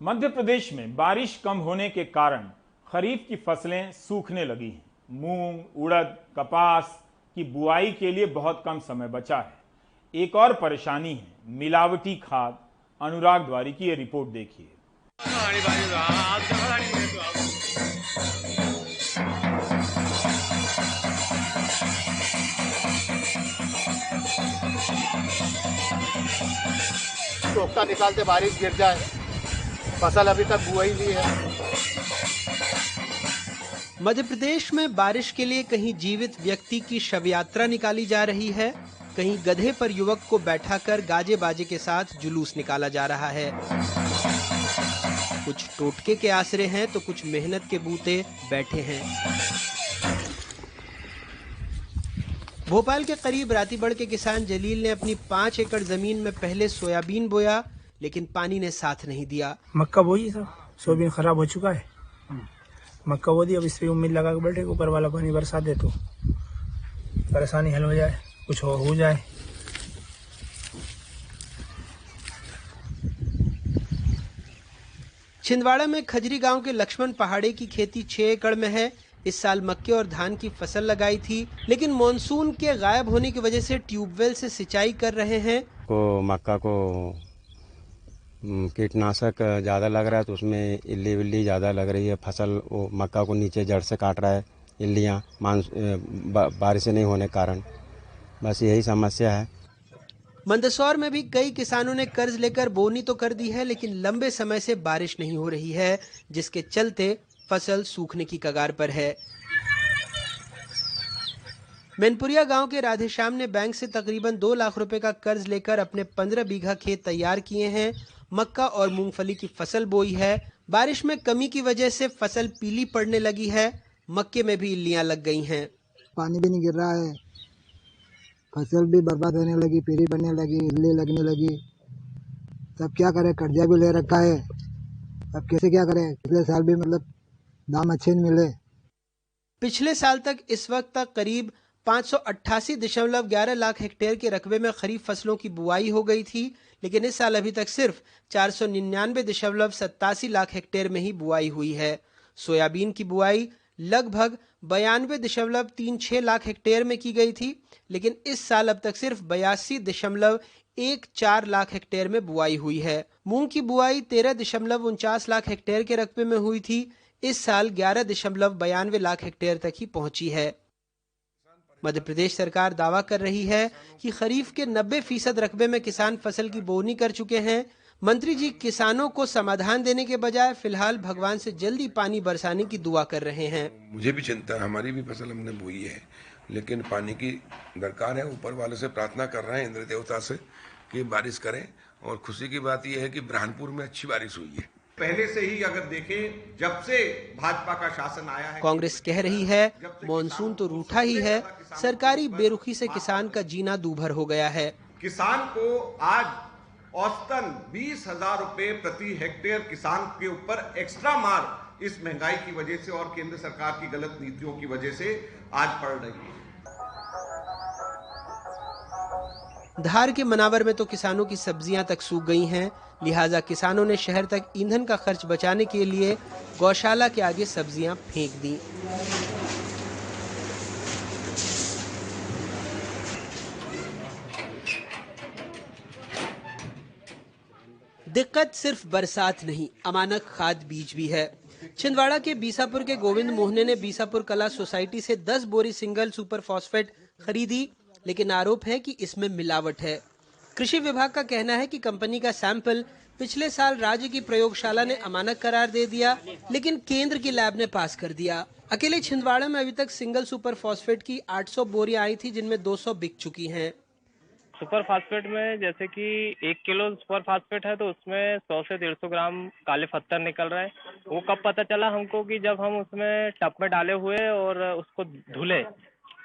मध्य प्रदेश में बारिश कम होने के कारण खरीफ की फसलें सूखने लगी हैं। मूंग, उड़द, कपास की बुआई के लिए बहुत कम समय बचा है। एक और परेशानी है मिलावटी खाद। अनुराग द्वारी की ये रिपोर्ट देखिए। टोकता निकालते बारिश गिर जाए, फसल अभी तक बुआई नहीं है। मध्य प्रदेश में बारिश के लिए कहीं जीवित व्यक्ति की शव यात्रा निकाली जा रही है, कहीं गधे पर युवक को बैठाकर गाजे बाजे के साथ जुलूस निकाला जा रहा है। कुछ टोटके के आसरे हैं तो कुछ मेहनत के बूते बैठे हैं। भोपाल के करीब रातीबड़ के किसान जलील ने अपनी 5 एकड़ जमीन में पहले सोयाबीन बोया, लेकिन पानी ने साथ नहीं दिया। मक्का बोई था, सोयाबीन खराब हो चुका है। मक्का बो दी, अब इस पे उम्मीद लगा के बैठे ऊपर वाला पानी बरसा दे तो परेशानी हल हो जाए, कुछ हो जाए। छिंदवाड़ा में खजरी गांव के लक्ष्मण पहाड़े की खेती 6 एकड़ में है। इस साल मक्के और धान की फसल लगाई थी, लेकिन मॉनसून के गायब होने की वजह से ट्यूबवेल से सिंचाई कर रहे हैं। मक्का को कीटनाशक ज़्यादा लग रहा है तो उसमें इल्ली विल्ली ज़्यादा लग रही है। फसल वो मक्का को नीचे जड़ से काट रहा है, इल्लियाँ बारिश नहीं होने के कारण। बस यही समस्या है। मंदसौर में भी कई किसानों ने कर्ज लेकर बोनी तो कर दी है, लेकिन लंबे समय से बारिश नहीं हो रही है, जिसके चलते फसल सूखने की कगार पर है। मैनपुरिया गांव के राधेश्याम ने बैंक से तकरीबन 2 लाख रुपए का कर्ज लेकर अपने 15 बीघा खेत तैयार किए हैं। मक्का और मूंगफली की फसल बोई है। बारिश में कमी की वजह से फसल पीली पड़ने लगी है। मक्के में भी इल्लियां लग गई हैं। पानी भी नहीं गिर रहा है, फसल भी बर्बाद होने लगी, पीली पड़ने लगी, इल्ली लगने लगी। तब क्या करें, कर्जा भी ले रखा है, अब कैसे क्या करें। पिछले साल भी दाम अच्छे नहीं मिले। पिछले साल तक इस वक्त तक करीब 588.11 लाख हेक्टेयर के रकबे में खरीफ फसलों की बुआई हो गई थी, लेकिन इस साल अभी तक सिर्फ 499.87 लाख हेक्टेयर में ही बुआई हुई है। सोयाबीन की बुआई लगभग 92.36 लाख हेक्टेयर में की गई थी, लेकिन इस साल अब तक सिर्फ 82.14 लाख हेक्टेयर में बुआई हुई है। मूंग की बुआई 13.49 लाख हेक्टेयर के रकबे में हुई थी। इस साल 11.92 लाख हेक्टेयर तक ही पहुंची है। मध्य प्रदेश सरकार दावा कर रही है कि खरीफ के 90% रकबे में किसान फसल की बोनी कर चुके हैं। मंत्री जी किसानों को समाधान देने के बजाय फिलहाल भगवान से जल्दी पानी बरसाने की दुआ कर रहे हैं। मुझे भी चिंता है, हमारी भी फसल हमने बोई है, लेकिन पानी की दरकार है। ऊपर वाले से प्रार्थना कर रहे हैं, इंद्र देवता से, कि बारिश करें। और खुशी की बात यह है कि बुरहानपुर में अच्छी बारिश हुई है। पहले से ही अगर देखें, जब से भाजपा का शासन आया है, कांग्रेस कह रही है मॉनसून तो रूठा ही है, सरकारी बेरुखी से किसान का जीना दूभर हो गया है। किसान को आज औसतन 20,000 रुपए प्रति हेक्टेयर किसान के ऊपर एक्स्ट्रा मार इस महंगाई की वजह से और केंद्र सरकार की गलत नीतियों की वजह से आज पड़ रही है। धार के मनावर में तो किसानों की सब्जियां तक सूख गई हैं, लिहाजा किसानों ने शहर तक ईंधन का खर्च बचाने के लिए गौशाला के आगे सब्जियां फेंक दी। दिक्कत सिर्फ बरसात नहीं, अमानक खाद बीज भी है। छिंदवाड़ा के बीसापुर के गोविंद मोहने ने बीसापुर कला सोसाइटी से 10 बोरी सिंगल सुपर फॉस्फेट खरीदी, लेकिन आरोप है कि इसमें मिलावट है। कृषि विभाग का कहना है कि कंपनी का सैंपल पिछले साल राज्य की प्रयोगशाला ने अमानक करार दे दिया, लेकिन केंद्र की लैब ने पास कर दिया। अकेले छिंदवाड़ा में अभी तक सिंगल सुपर फॉस्फेट की 800 बोरियां आई थी, जिनमें 200 बिक चुकी हैं। सुपर फास्फेट में जैसे कि 1 किलो सुपर फास्फेट है तो उसमें 100 से 150 ग्राम काले पत्थर निकल रहे हैं। वो कब पता चला हमको कि जब हम उसमें टब में डाले हुए और उसको धुले,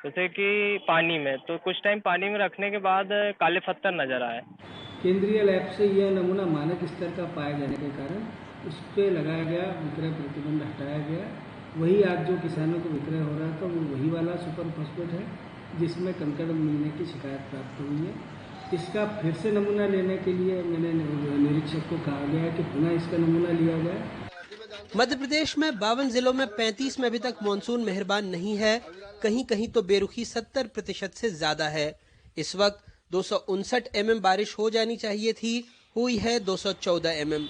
जैसे कि पानी में, तो कुछ टाइम पानी में रखने के बाद काले पत्थर नजर आए। केंद्रीय लैब से यह नमूना मानक स्तर का पाए जाने के कारण उस पर लगाया गया विक्रय प्रतिबंध हटाया गया। वही आज जो किसानों को विक्रय हो रहा था वो वही वाला सुपर फॉस्फेट है, जिसमें कंकड़ मिलने की शिकायत प्राप्त हुई है। इसका फिर से नमूना लेने के लिए मैंने निरीक्षक को कहा गया है कि पुनः इसका नमूना लिया जाए। मध्य प्रदेश में 52 जिलों में 35 में अभी तक मानसून मेहरबान नहीं है। कहीं कहीं तो बेरुखी 70% से ज्यादा है। इस वक्त 259 mm बारिश हो जानी चाहिए थी, हुई है 214 mm।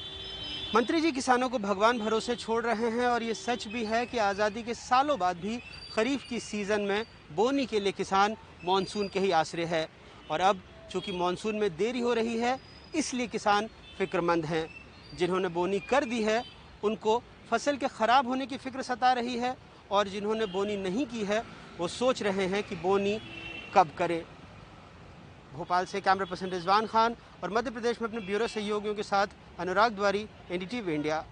मंत्री जी किसानों को भगवान भरोसे छोड़ रहे हैं और ये सच भी है कि आज़ादी के सालों बाद भी खरीफ की सीज़न में बोनी के लिए किसान मानसून के ही आसरे है। और अब चूँकि मानसून में देरी हो रही है, इसलिए किसान फिक्रमंद हैं। जिन्होंने बोनी कर दी है उनको फसल के ख़राब होने की फ़िक्र सता रही है, और जिन्होंने बोनी नहीं की है वो सोच रहे हैं कि बोनी कब करें। भोपाल से कैमरा पर्सन रिजवान खान और मध्य प्रदेश में अपने ब्यूरो सहयोगियों के साथ अनुराग द्वारी, NDTV इंडिया।